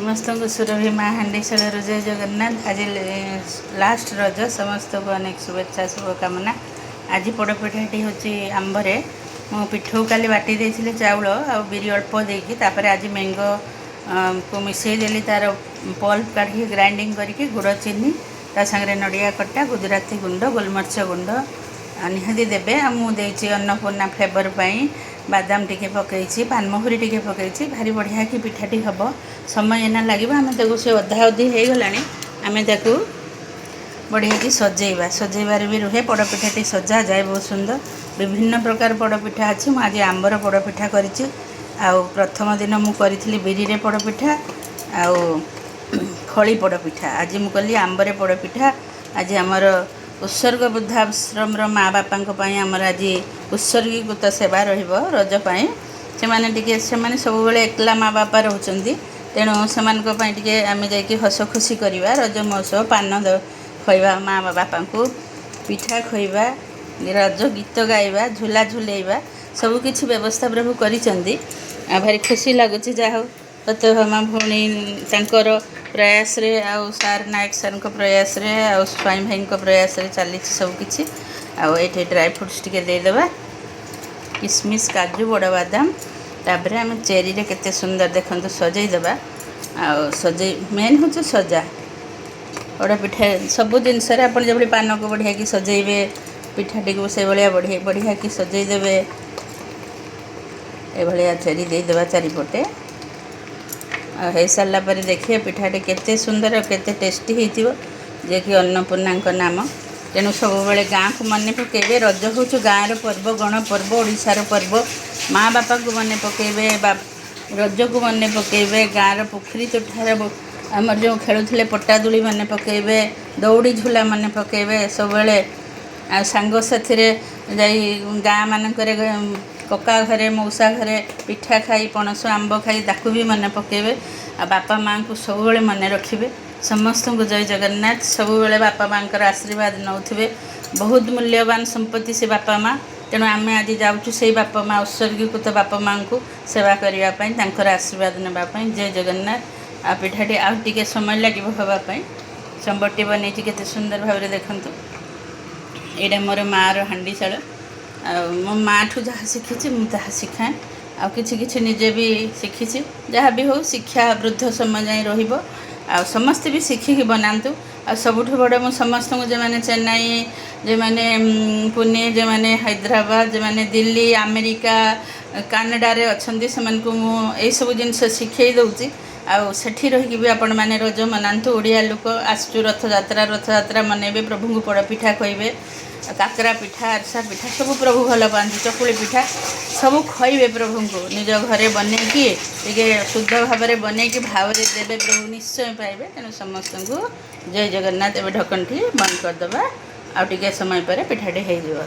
समस्त को सुरभि माँ हांडीशाल जय जगन्नाथ। आज लास्ट रज समस्त को अनेक शुभेच्छा शुभकामना। आज पोड़पिठाटी हूँ आंबरे मो पिठू काली बाटी देती चाउल आ बिरी अल्प देकी आज मैंगो को मिसईदेली तार पल्प काढ़ी ग्राइंडिंग करके गुड़ चीनी ता सागरे नड़िया कटा गुजराती गुंड गोलमरीच गुंड निहाती देवे आ मुझे अन्नपूर्णा फ्लेवर पाई बादाम टिके पकई पानमहुरी टिके पकई भारी बढ़िया कि पिठाटी हम समय एना लगे आम से अधा अधी हो गला आम बढ़िया कि सजेवा सजेबार भी रुहे पोड़पिठाटी सजा जाए बहुत सुंदर विभिन्न प्रकार पोड़पिठा अच्छी आज आंबर पोड़पिठा करी प्रथम दिन मुझे बिरी रे पोड़पिठा आउ खड़ी पोड़पिठा आज मुझे आंबरे पोड़पिठा आज आमर उत्सर्ग वृद्धाश्रम माँ बापा आमर आज उत्सर्गीकृत सेवा रजपाई से सब एकला माँ बापा रोचंती तेणु से आम जा हस खुशी करवा रज महोत्सव पान खइबा माँ बापा को पिठा खइबा रज गीत गाइबा झूला झुलेबा सबकि व्यवस्था प्रभु करिसेंती भारी खुशी लगुच जहाँ सत्य माँ भौणी तांकर प्रयास रे आउ सार नायक सार प्रयास रे आउ स्वाई भाई प्रयास रे चली सबकि ये ड्राई फ्रुट्स टिके देदेबा किसमिश काजू बड़ बादाम तापर आम चेरी रे केते सुंदर देखते सजईदेबा सजे मेन हूँ सजा बड़ा पिठा सब जिनस आप जो पान को बढ़िया कि सजेबे पिठाटी को से भाया बढ़िया बढ़िया कि सजईदेवे ये चेरी देदेबा चारिपटे हो सारा पर देखिए पिठाटी केते सुंदर और केते टेस्टी हो जे कि अन्नपूर्णा नाम तेणु सब गाँ को मन पकेबे रज हूँ गाँव पर्व गण पर्व ओडिशार पर्व माँ बापा को मन पकेबे रज को मन पकेबे गाँव पोखरी तोठार आमर जो खेलुले पट्टादोली मन पकेबे दौड़ी झूला मन पकेबे सब सांग साथी जाई गाँ मानक कका घरे मौसा घरे पिठा खाई पणस आंब खाई ताकू भी मन पकेबे आ बापा माँ को सब मन रखिए समस्त को जय जगन्नाथ सब बापा माँ आशीर्वाद नौथे बहुत मूल्यवान संपत्ति से बापा माँ तेणु आम आज जाऊँ से बापा माँ उत्सर्गीकृत बापा माँ को सेवा करने आशीर्वाद नापी जय जगन्नाथ आ पिठाटी आउ टे समय लगे हाँपाई संबरटी बन के सुंदर भाव देखूँ यहाँ मोर माँ हांडीशाल मो माँ ठू जहाँ शिखी मुझे शिखाए आ कि निजे भी शिखी जहाँ भी हो शिक्षा वृद्ध समय जाए रहा समस्ते भी शिखिकी बनातु आ सबुठ बड़ मु समस्त को जो चेन्नई जो मैंने पुणे जो मैंने हैदराबाद जो मैंने दिल्ली अमेरिका कनाडा रे अच्छे से सब जिनस शिखे दूसरी आठी रहीकि भी आपण मैंने रज मनातु ओडिया लोक आसु रथयात्रा मनइबे प्रभु को पोड़पिठा खइबे काकरा पिठा आरसा पिठा सब प्रभु भल पाती चकुली पिठा सब खइबे प्रभु को निज घरे बनईकि टे शुद्ध भाव में बनईकि भाव देवे प्रभु निश्चय पाइबे तेणु समस्त को जय जगन्नाथ। एवं ढक्कन टी बंद करदे आउ टे समय पर पिठाटी हो।